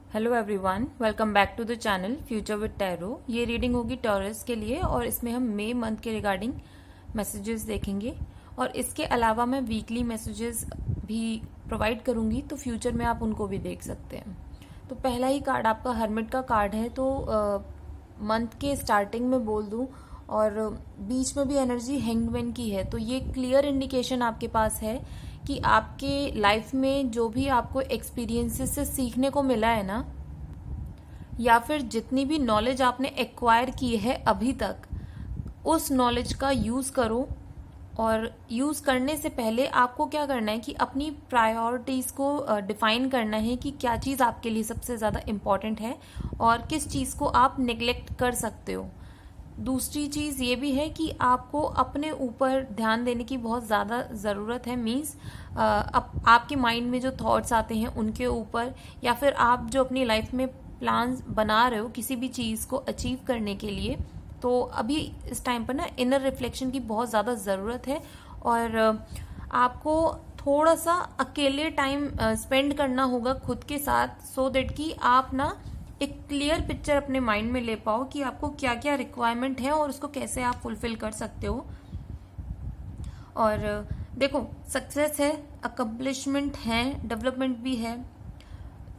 Hello everyone, welcome back to the channel Future with Tarot. ये reading होगी Taurus के लिए और इसमें हम मई मंथ के रिगार्डिंग मैसेजेस देखेंगे और इसके अलावा मैं वीकली मैसेजेस भी प्रोवाइड करूंगी, तो फ्यूचर में आप उनको भी देख सकते हैं। तो पहला ही कार्ड आपका हर्मिट का कार्ड है। तो मंथ के स्टार्टिंग में बोल दूं और बीच में भी एनर्जी हैंगमैन की है, तो ये क्लियर इंडिकेशन आपके पास है कि आपके लाइफ में जो भी आपको एक्सपीरियंसेस से सीखने को मिला है ना, या फिर जितनी भी नॉलेज आपने एक्वायर की है अभी तक, उस नॉलेज का यूज करो। और यूज करने से पहले आपको क्या करना है कि अपनी प्रायोरिटीज को डिफाइन करना है कि क्या चीज आपके लिए सबसे ज्यादा इम्पोर्टेंट है और किस चीज को आप निग्लेक्ट कर सकते हो। दूसरी चीज ये भी है कि आपको अपने ऊपर ध्यान देने की बहुत ज्यादा जरूरत है। मीन्स आपके माइंड में जो थॉट्स आते हैं उनके ऊपर, या फिर आप जो अपनी लाइफ में प्लान्स बना रहे हो किसी भी चीज को अचीव करने के लिए, तो अभी इस टाइम पर ना इनर रिफ्लेक्शन की बहुत ज्यादा जरूरत है। और आपको थोड़ा सा अकेले टाइम स्पेंड करना होगा खुद के साथ, सो दैट कि आप ना एक क्लियर पिक्चर अपने माइंड में ले पाओ कि आपको क्या क्या रिक्वायरमेंट है और उसको कैसे आप फुलफिल कर सकते हो। और देखो, सक्सेस है, अकम्पलिशमेंट है, डेवलपमेंट भी है।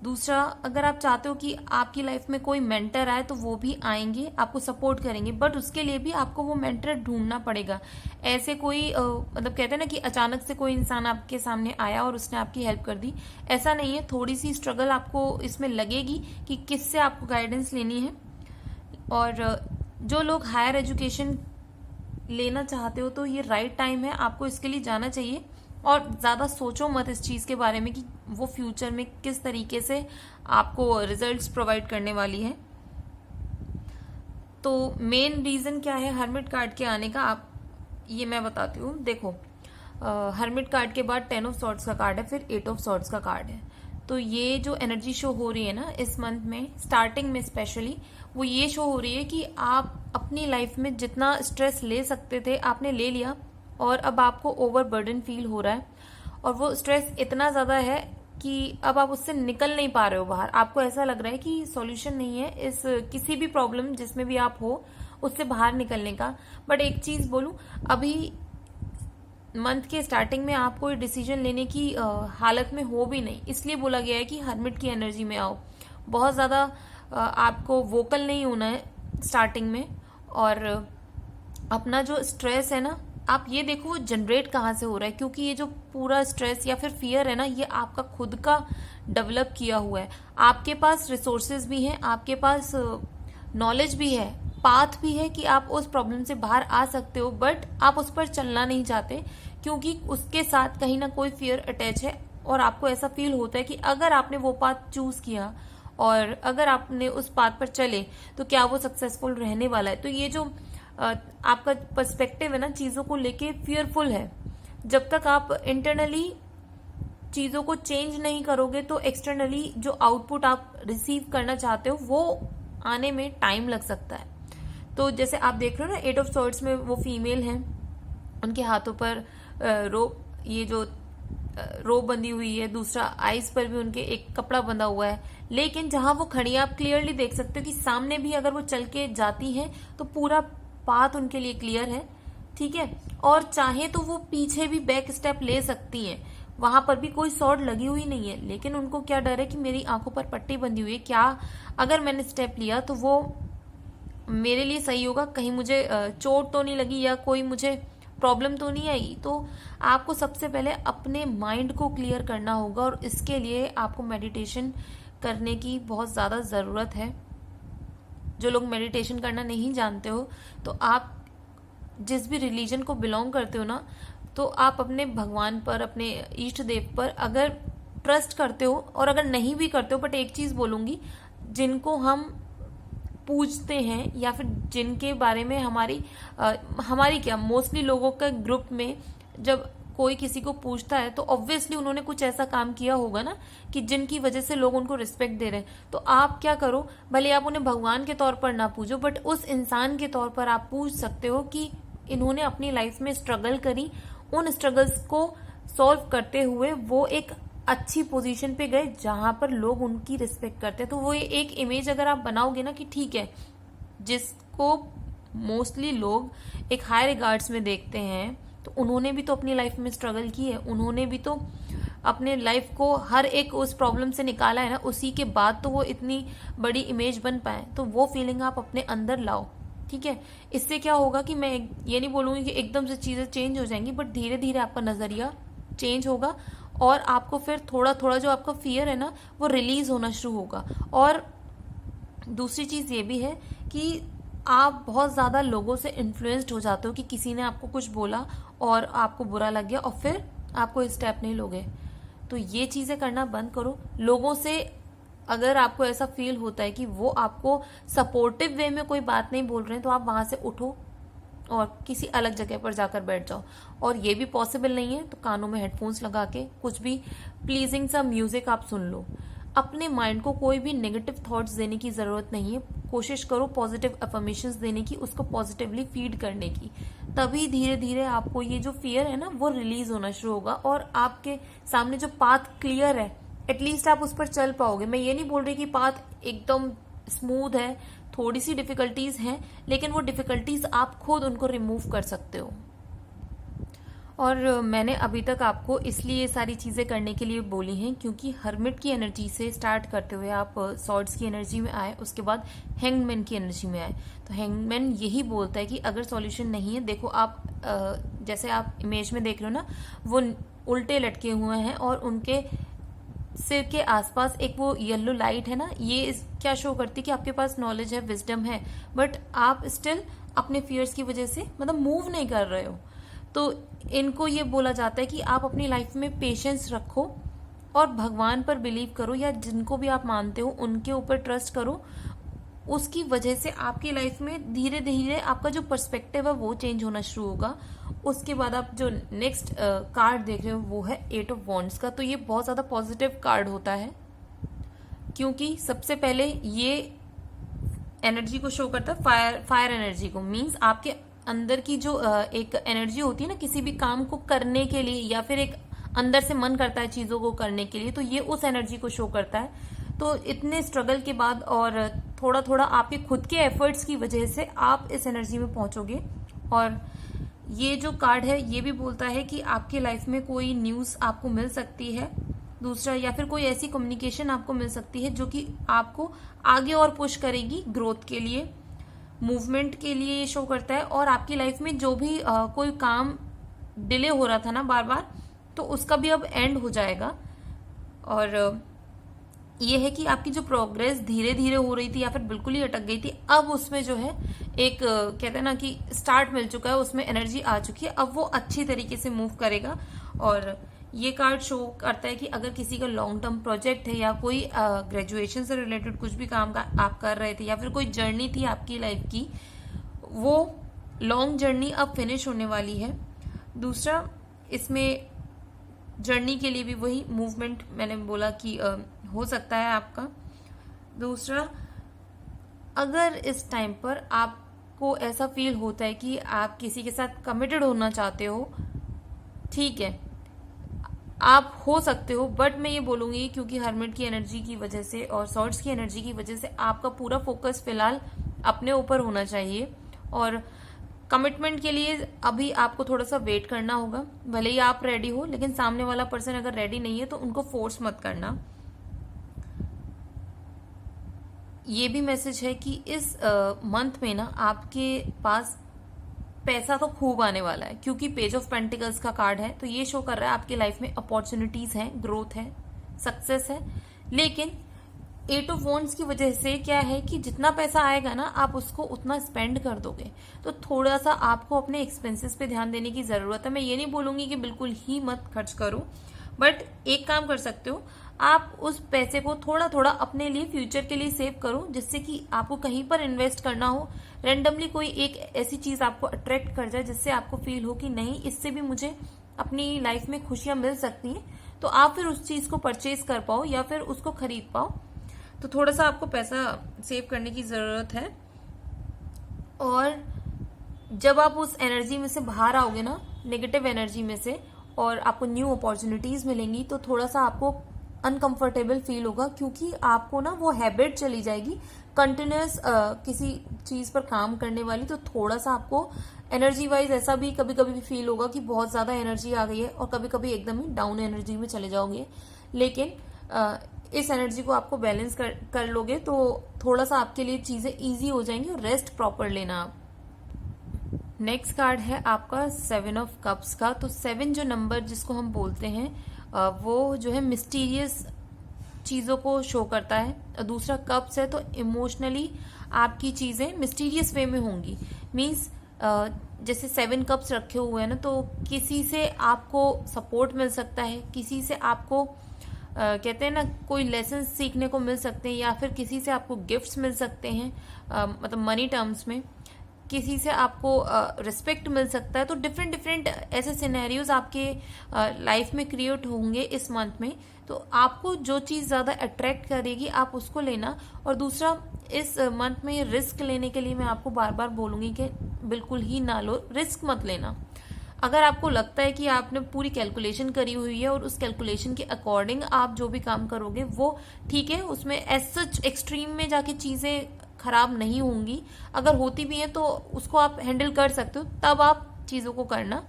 दूसरा, अगर आप चाहते हो कि आपकी लाइफ में कोई मेंटर आए तो वो भी आएंगे, आपको सपोर्ट करेंगे, बट उसके लिए भी आपको वो मेंटर ढूंढना पड़ेगा। ऐसे कोई मतलब कहते हैं ना कि अचानक से कोई इंसान आपके सामने आया और उसने आपकी हेल्प कर दी, ऐसा नहीं है। थोड़ी सी स्ट्रगल आपको इसमें लगेगी कि किससे आपको गाइडेंस लेनी है। और जो लोग हायर एजुकेशन लेना चाहते हो तो ये राइट टाइम है, आपको इसके लिए जाना चाहिए। और ज्यादा सोचो मत इस चीज के बारे में कि वो फ्यूचर में किस तरीके से आपको रिजल्ट्स प्रोवाइड करने वाली है। तो मेन रीजन क्या है हर्मिट कार्ड के आने का, आप ये मैं बताती हूँ। देखो, हर्मिट कार्ड के बाद 10 ऑफ सॉर्ड्स का कार्ड है, फिर 8 ऑफ सॉर्ड्स का कार्ड है। तो ये जो एनर्जी शो हो रही है ना इस मंथ में स्टार्टिंग में स्पेशली, वो ये शो हो रही है कि आप अपनी लाइफ में जितना स्ट्रेस ले सकते थे आपने ले लिया और अब आपको ओवर बर्डन फील हो रहा है। और वो स्ट्रेस इतना ज्यादा है कि अब आप उससे निकल नहीं पा रहे हो बाहर। आपको ऐसा लग रहा है कि सॉल्यूशन नहीं है इस किसी भी प्रॉब्लम जिसमें भी आप हो उससे बाहर निकलने का। बट एक चीज बोलूं, अभी मंथ के स्टार्टिंग में आप कोई डिसीजन लेने की हालत में हो भी नहीं, इसलिए बोला गया है कि हर्मिट की एनर्जी में आओ। बहुत ज्यादा आपको वोकल नहीं होना है स्टार्टिंग में। और अपना जो स्ट्रेस है ना, आप ये देखो वो जनरेट कहाँ से हो रहा है, क्योंकि ये जो पूरा स्ट्रेस या फिर फियर है ना, ये आपका खुद का डेवलप किया हुआ है। आपके पास रिसोर्सेज भी हैं, आपके पास नॉलेज भी है, पाथ भी है कि आप उस प्रॉब्लम से बाहर आ सकते हो, बट आप उस पर चलना नहीं चाहते क्योंकि उसके साथ कहीं ना कोई फियर अटैच है। और आपको ऐसा फील होता है कि अगर आपने वो पाथ चूज किया और अगर आपने उस पाथ पर चले तो क्या वो सक्सेसफुल रहने वाला है। तो ये जो आपका पर्सपेक्टिव है ना चीजों को लेके फियरफुल है। जब तक आप इंटरनली चीजों को चेंज नहीं करोगे तो एक्सटर्नली जो आउटपुट आप रिसीव करना चाहते हो वो आने में टाइम लग सकता है। तो जैसे आप देख रहे हो ना 8 ऑफ सॉर्ड्स में वो फीमेल हैं, उनके हाथों पर ये जो रोप बंधी हुई है, दूसरा आइस पर भी उनके एक कपड़ा बंधा हुआ है। लेकिन जहां वो खड़ी है आप क्लियरली देख सकते हो कि सामने भी अगर वो चल के जाती है तो पूरा पाथ उनके लिए क्लियर है, ठीक है। और चाहे तो वो पीछे भी बैक स्टेप ले सकती हैं, वहां पर भी कोई सॉर्ड लगी हुई नहीं है, लेकिन उनको क्या डर है कि मेरी आंखों पर पट्टी बंधी हुई है, क्या अगर मैंने स्टेप लिया तो वो मेरे लिए सही होगा, कहीं मुझे चोट तो नहीं लगी या कोई मुझे प्रॉब्लम तो नहीं आई। तो आपको सबसे पहले अपने माइंड को क्लियर करना होगा और इसके लिए आपको मेडिटेशन करने की बहुत ज्यादा जरूरत है। जो लोग मेडिटेशन करना नहीं जानते हो, तो आप जिस भी रिलीजन को बिलोंग करते हो ना, तो आप अपने भगवान पर, अपने इष्ट देव पर अगर ट्रस्ट करते हो, और अगर नहीं भी करते हो, बट एक चीज बोलूंगी, जिनको हम पूछते हैं या फिर जिनके बारे में हमारी क्या मोस्टली लोगों के ग्रुप में जब कोई किसी को पूछता है तो ऑब्वियसली उन्होंने कुछ ऐसा काम किया होगा ना कि जिनकी वजह से लोग उनको रिस्पेक्ट दे रहे हैं। तो आप क्या करो, भले आप उन्हें भगवान के तौर पर ना पूछो, बट उस इंसान के तौर पर आप पूछ सकते हो कि इन्होंने अपनी लाइफ में स्ट्रगल करी, उन स्ट्रगल्स को सॉल्व करते हुए वो एक अच्छी पोजीशन पे गए जहां पर लोग उनकी रिस्पेक्ट करते हैं। तो वो एक इमेज अगर आप बनाओगे ना कि ठीक है, जिसको मोस्टली लोग एक हाई रिगार्ड्स में देखते हैं, तो उन्होंने भी तो अपनी लाइफ में स्ट्रगल की है, उन्होंने भी तो अपने लाइफ को हर एक उस प्रॉब्लम से निकाला है ना, उसी के बाद तो वो इतनी बड़ी इमेज बन पाए। तो वो फीलिंग आप अपने अंदर लाओ, ठीक है। इससे क्या होगा कि मैं ये नहीं बोलूंगी कि एकदम से चीजें चेंज हो जाएंगी, बट धीरे धीरे आपका नजरिया चेंज होगा और आपको फिर थोड़ा थोड़ा जो आपका फियर है ना वो रिलीज होना शुरू होगा। और दूसरी चीज ये भी है कि आप बहुत ज्यादा लोगों से इन्फ्लुएंस्ड हो जाते हो कि किसी ने आपको कुछ बोला और आपको बुरा लग गया और फिर आप कोई स्टेप नहीं लोगे। तो ये चीजें करना बंद करो। लोगों से अगर आपको ऐसा फील होता है कि वो आपको सपोर्टिव वे में कोई बात नहीं बोल रहे हैं, तो आप वहां से उठो और किसी अलग जगह पर जाकर बैठ जाओ। और ये भी पॉसिबल नहीं है तो कानों में हेडफोन्स लगा के कुछ भी प्लीजिंग सा म्यूजिक आप सुन लो। अपने माइंड को कोई भी नेगेटिव थॉट्स देने की जरूरत नहीं है। कोशिश करो पॉजिटिव अफर्मेशंस देने की, उसको पॉजिटिवली फीड करने की। तभी धीरे धीरे आपको ये जो फियर है ना वो रिलीज होना शुरू होगा और आपके सामने जो पाथ क्लियर है, एटलीस्ट आप उस पर चल पाओगे। मैं ये नहीं बोल रही कि पाथ एकदम स्मूथ है, थोड़ी सी डिफिकल्टीज हैं, लेकिन वो डिफिकल्टीज आप खुद उनको रिमूव कर सकते हो। और मैंने अभी तक आपको इसलिए ये सारी चीजें करने के लिए बोली हैं क्योंकि हर्मिट की एनर्जी से स्टार्ट करते हुए आप सॉर्ड्स की एनर्जी में आए, उसके बाद हैंगमैन की एनर्जी में आए। तो हैंगमैन यही बोलता है कि अगर सॉल्यूशन नहीं है, देखो आप जैसे आप इमेज में देख रहे हो ना, वो उल्टे लटके हुए हैं और उनके सिर के आसपास एक वो येलो लाइट है ना, ये क्या शो करती है कि आपके पास नॉलेज है, विजडम है, बट आप स्टिल अपने फियर्स की वजह से मतलब मूव नहीं कर रहे हो। तो इनको ये बोला जाता है कि आप अपनी लाइफ में पेशेंस रखो और भगवान पर बिलीव करो या जिनको भी आप मानते हो उनके ऊपर ट्रस्ट करो। उसकी वजह से आपकी लाइफ में धीरे धीरे आपका जो पर्सपेक्टिव है वो चेंज होना शुरू होगा। उसके बाद आप जो नेक्स्ट कार्ड देख रहे हो वो है 8 ऑफ वॉन्ड्स का। तो ये बहुत ज्यादा पॉजिटिव कार्ड होता है क्योंकि सबसे पहले ये एनर्जी को शो करता है, फायर एनर्जी को। मीन्स आपके अंदर की जो एक एनर्जी होती है ना किसी भी काम को करने के लिए, या फिर एक अंदर से मन करता है चीजों को करने के लिए, तो ये उस एनर्जी को शो करता है। तो इतने स्ट्रगल के बाद और थोड़ा थोड़ा आपके खुद के एफर्ट्स की वजह से आप इस एनर्जी में पहुंचोगे। और ये जो कार्ड है ये भी बोलता है कि आपकी लाइफ में कोई न्यूज आपको मिल सकती है, दूसरा या फिर कोई ऐसी कम्युनिकेशन आपको मिल सकती है जो कि आपको आगे और पुश करेगी ग्रोथ के लिए, मूवमेंट के लिए ये शो करता है। और आपकी लाइफ में जो भी कोई काम डिले हो रहा था ना बार बार, तो उसका भी अब एंड हो जाएगा। और ये है कि आपकी जो प्रोग्रेस धीरे धीरे हो रही थी या फिर बिल्कुल ही अटक गई थी, अब उसमें जो है एक कहते हैं ना कि स्टार्ट मिल चुका है, उसमें एनर्जी आ चुकी है, अब वो अच्छी तरीके से मूव करेगा। और ये कार्ड शो करता है कि अगर किसी का लॉन्ग टर्म प्रोजेक्ट है या कोई ग्रेजुएशन से रिलेटेड कुछ भी काम का आप कर रहे थे या फिर कोई जर्नी थी आपकी लाइफ की, वो लॉन्ग जर्नी अब फिनिश होने वाली है। दूसरा, इसमें जर्नी के लिए भी वही मूवमेंट मैंने बोला कि हो सकता है आपका। दूसरा, अगर इस टाइम पर आपको ऐसा फील होता है कि आप किसी के साथ कमिटेड होना चाहते हो, ठीक है, आप हो सकते हो, बट मैं ये बोलूंगी क्योंकि हर्मिट की एनर्जी की वजह से और सॉर्ड्स की एनर्जी की वजह से आपका पूरा फोकस फिलहाल अपने ऊपर होना चाहिए। और कमिटमेंट के लिए अभी आपको थोड़ा सा वेट करना होगा। भले ही आप रेडी हो, लेकिन सामने वाला पर्सन अगर रेडी नहीं है तो उनको फोर्स मत करना। ये भी मैसेज है कि इस मंथ में ना आपके पास पैसा तो खूब आने वाला है क्योंकि पेज ऑफ पेंटिकल्स का कार्ड है। तो ये शो कर रहा है आपकी लाइफ में अपॉर्चुनिटीज हैं, ग्रोथ है, सक्सेस है। लेकिन 8 ऑफ वॉन्ड्स की वजह से क्या है कि जितना पैसा आएगा ना आप उसको उतना स्पेंड कर दोगे। तो थोड़ा सा आपको अपने एक्सपेंसेस पे ध्यान देने की जरूरत है। मैं ये नहीं बोलूंगी कि बिल्कुल ही मत खर्च करो, बट एक काम कर सकते हो, आप उस पैसे को थोड़ा थोड़ा अपने लिए फ्यूचर के लिए सेव करो, जिससे कि आपको कहीं पर इन्वेस्ट करना हो, रेंडमली कोई एक ऐसी चीज आपको अट्रैक्ट कर जाए जिससे आपको फील हो कि नहीं, इससे भी मुझे अपनी लाइफ में खुशियां मिल सकती हैं, तो आप फिर उस चीज को परचेज कर पाओ या फिर उसको खरीद पाओ। तो थोड़ा सा आपको पैसा सेव करने की जरूरत है। और जब आप उस एनर्जी में से बाहर आओगे ना, नेगेटिव एनर्जी में से, और आपको न्यू अपॉर्चुनिटीज मिलेंगी, तो थोड़ा सा आपको अनकंफर्टेबल फील होगा, क्योंकि आपको ना वो हैबिट चली जाएगी कंटिन्यूस किसी चीज पर काम करने वाली। तो थोड़ा सा आपको एनर्जी वाइज ऐसा भी कभी कभी भी फील होगा कि बहुत ज्यादा एनर्जी आ गई है, और कभी कभी एकदम ही डाउन एनर्जी में चले जाओगे। लेकिन इस एनर्जी को आपको बैलेंस कर लोगे तो थोड़ा सा आपके लिए चीजें इजी हो जाएंगी, और रेस्ट प्रॉपर लेना आप। नेक्स्ट कार्ड है आपका 7 ऑफ कप्स का। तो 7 जो नंबर जिसको हम बोलते हैं वो जो है मिस्टीरियस चीजों को शो करता है। दूसरा कप्स है, तो इमोशनली आपकी चीजें मिस्टीरियस वे में होंगी। मीन्स जैसे 7 कप्स रखे हुए हैं ना, तो किसी से आपको सपोर्ट मिल सकता है, किसी से आपको कहते हैं ना कोई लेसन सीखने को मिल सकते हैं, या फिर किसी से आपको गिफ्ट्स मिल सकते हैं, मतलब मनी टर्म्स में किसी से आपको रिस्पेक्ट मिल सकता है। तो डिफरेंट डिफरेंट ऐसे सिनेरियोज आपके लाइफ में क्रिएट होंगे इस मंथ में। तो आपको जो चीज ज्यादा अट्रैक्ट करेगी आप उसको लेना। और दूसरा, इस मंथ में रिस्क लेने के लिए मैं आपको बार बार बोलूंगी कि बिल्कुल ही ना लो, रिस्क मत लेना। अगर आपको लगता है कि आपने पूरी कैलकुलेशन करी हुई है और उस कैलकुलेशन के अकॉर्डिंग आप जो भी काम करोगे वो ठीक है, उसमें एज सच एक्सट्रीम में जाके चीजें खराब नहीं होंगी। अगर होती भी है तो उसको आप हैंडल कर सकते हो, तब आप चीजों को करना।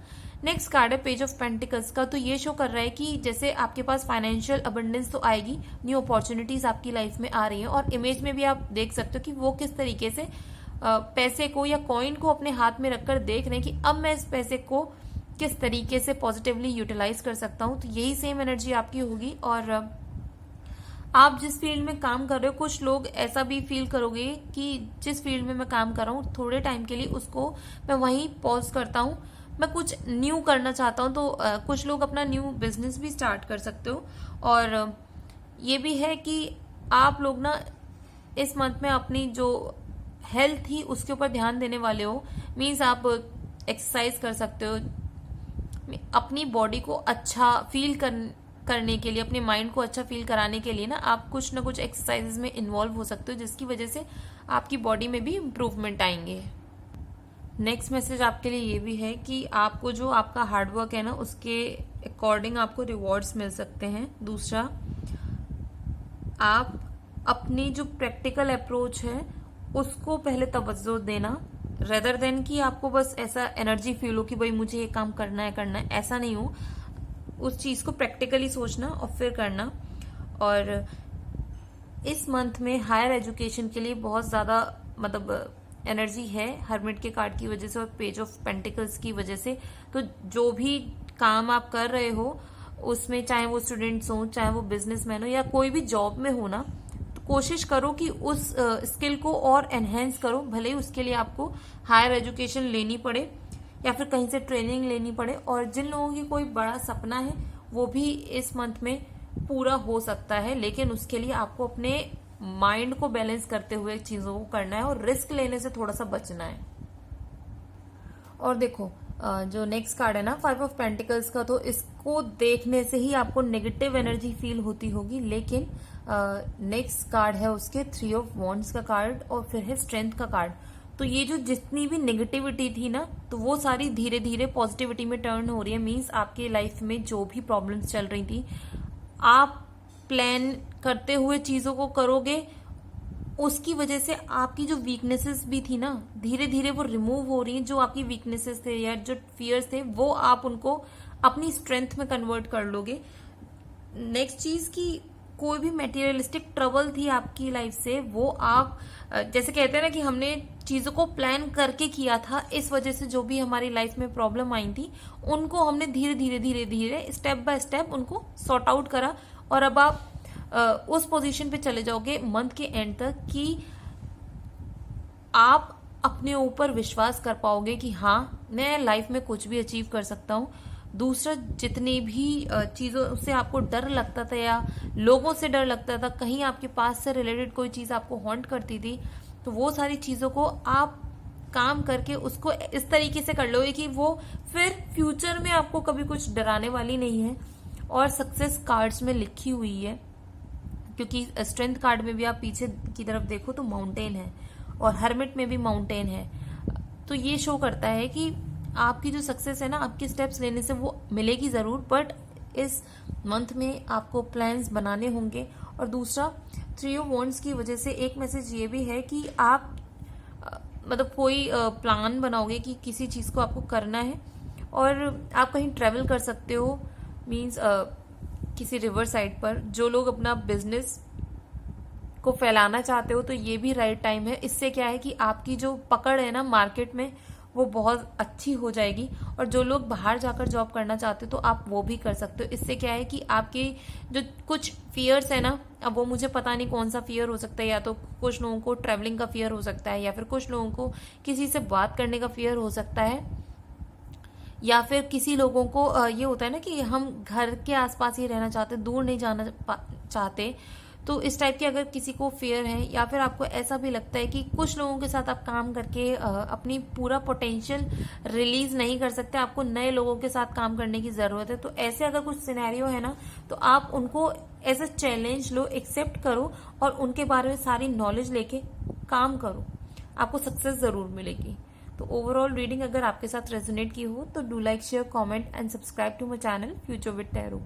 नेक्स्ट कार्ड है पेज ऑफ पेंटिकल्स का। तो ये शो कर रहा है कि जैसे आपके पास फाइनेंशियल अबंडेंस तो आएगी, न्यू अपॉर्चुनिटीज आपकी लाइफ में आ रही है, और इमेज में भी आप देख सकते हो कि वो किस तरीके से पैसे को या कॉइन को अपने हाथ में रखकर देख रहे हैं कि अब मैं इस पैसे को किस तरीके से पॉजिटिवली यूटिलाइज कर सकता हूं। तो यही सेम एनर्जी आपकी होगी। और आप जिस फील्ड में काम कर रहे हो, कुछ लोग ऐसा भी फील करोगे कि जिस फील्ड में मैं काम कर रहा हूँ थोड़े टाइम के लिए उसको मैं वहीं पॉज करता हूँ, मैं कुछ न्यू करना चाहता हूँ। तो कुछ लोग अपना न्यू बिजनेस भी स्टार्ट कर सकते हो। और ये भी है कि आप लोग ना इस मंथ में अपनी जो हेल्थ थी उसके ऊपर ध्यान देने वाले हो। मीन्स आप एक्सरसाइज कर सकते हो, अपनी बॉडी को अच्छा फील करने के लिए, अपने माइंड को अच्छा फील कराने के लिए ना आप कुछ ना कुछ एक्सरसाइजेज में इन्वॉल्व हो सकते हो, जिसकी वजह से आपकी बॉडी में भी इम्प्रूवमेंट आएंगे। नेक्स्ट मैसेज आपके लिए ये भी है कि आपको जो आपका हार्डवर्क है ना उसके अकॉर्डिंग आपको रिवॉर्ड्स मिल सकते हैं। दूसरा, आप अपनी जो प्रैक्टिकल अप्रोच है उसको पहले तवज्जो देना, रेदर देन कि आपको बस ऐसा एनर्जी फील हो कि भाई मुझे ये काम करना है, ऐसा नहीं हो। उस चीज को प्रैक्टिकली सोचना और फिर करना। और इस मंथ में हायर एजुकेशन के लिए बहुत ज्यादा मतलब एनर्जी है हर्मिट के कार्ड की वजह से और पेज ऑफ पेंटिकल्स की वजह से। तो जो भी काम आप कर रहे हो उसमें, चाहे वो स्टूडेंट्स हो, चाहे वो बिजनेसमैन हो, या कोई भी जॉब में हो ना, तो कोशिश करो कि उस स्किल को और एनहेंस करो। भले ही उसके लिए आपको हायर एजुकेशन लेनी पड़े या फिर कहीं से ट्रेनिंग लेनी पड़े। और जिन लोगों की कोई बड़ा सपना है वो भी इस मंथ में पूरा हो सकता है, लेकिन उसके लिए आपको अपने माइंड को बैलेंस करते हुए चीजों को करना है और रिस्क लेने से थोड़ा सा बचना है। और देखो जो नेक्स्ट कार्ड है ना 5 ऑफ पेंटिकल्स का, तो इसको देखने से ही आपको नेगेटिव एनर्जी फील होती होगी। लेकिन नेक्स्ट कार्ड है उसके 3 ऑफ वॉन्ड्स का कार्ड और फिर है स्ट्रेंथ का कार्ड। तो ये जो जितनी भी नेगेटिविटी थी ना, तो वो सारी धीरे धीरे पॉजिटिविटी में टर्न हो रही है। मीन्स आपकी लाइफ में जो भी प्रॉब्लम्स चल रही थी, आप प्लान करते हुए चीजों को करोगे, उसकी वजह से आपकी जो वीकनेसेस भी थी ना, धीरे धीरे वो रिमूव हो रही हैं। जो आपकी वीकनेसेस थे या जो फियर्स थे वो आप उनको अपनी स्ट्रेंथ में कन्वर्ट कर लोगे। नेक्स्ट चीज की कोई भी मटेरियलिस्टिक ट्रबल थी आपकी लाइफ से, वो आप जैसे कहते हैं ना कि हमने चीजों को प्लान करके किया था, इस वजह से जो भी हमारी लाइफ में प्रॉब्लम आई थी उनको हमने धीरे धीरे धीरे धीरे स्टेप बाय स्टेप उनको सॉर्ट आउट करा। और अब आप उस पोजीशन पे चले जाओगे मंथ के एंड तक कि आप अपने ऊपर विश्वास कर पाओगे कि हाँ, मैं लाइफ में कुछ भी अचीव कर सकता हूँ। दूसरा, जितनी भी चीजों से आपको डर लगता था या लोगों से डर लगता था, कहीं आपके पास से रिलेटेड कोई चीज आपको हॉन्ट करती थी, तो वो सारी चीजों को आप काम करके उसको इस तरीके से कर लोगे कि वो फिर फ्यूचर में आपको कभी कुछ डराने वाली नहीं है। और सक्सेस कार्ड्स में लिखी हुई है, क्योंकि स्ट्रेंथ कार्ड में भी आप पीछे की तरफ देखो तो माउंटेन है और हर्मिट में भी माउंटेन है। तो ये शो करता है कि आपकी जो सक्सेस है ना, आपके स्टेप्स लेने से वो मिलेगी ज़रूर, बट इस मंथ में आपको प्लान्स बनाने होंगे। और दूसरा, 3 ऑफ वॉन्ड्स की वजह से एक मैसेज ये भी है कि आप मतलब कोई प्लान बनाओगे कि किसी चीज़ को आपको करना है और आप कहीं ट्रैवल कर सकते हो, मीन्स किसी रिवर साइड पर। जो लोग अपना बिजनेस को फैलाना चाहते हो तो ये भी राइट टाइम है। इससे क्या है कि आपकी जो पकड़ है ना मार्केट में वो बहुत अच्छी हो जाएगी। और जो लोग बाहर जाकर जॉब करना चाहते हो तो आप वो भी कर सकते हो। इससे क्या है कि आपके जो कुछ फियर्स है ना, अब वो मुझे पता नहीं कौन सा फियर हो सकता है, या तो कुछ लोगों को ट्रैवलिंग का फियर हो सकता है, या फिर कुछ लोगों को किसी से बात करने का फियर हो सकता है, या फिर किसी लोगों को ये होता है ना कि हम घर के आसपास ही रहना चाहते, दूर नहीं जाना चाहते। तो इस टाइप के अगर किसी को फियर है, या फिर आपको ऐसा भी लगता है कि कुछ लोगों के साथ आप काम करके अपनी पूरा पोटेंशियल रिलीज नहीं कर सकते, आपको नए लोगों के साथ काम करने की जरूरत है, तो ऐसे अगर कुछ सिनेरियो है ना, तो आप उनको एज अ चैलेंज लो, एक्सेप्ट करो और उनके बारे में सारी नॉलेज लेके काम करो, आपको सक्सेस जरूर मिलेगी। तो ओवरऑल रीडिंग अगर आपके साथ रेजोनेट की हो तो do like, share, comment and subscribe to my channel Future with tarot.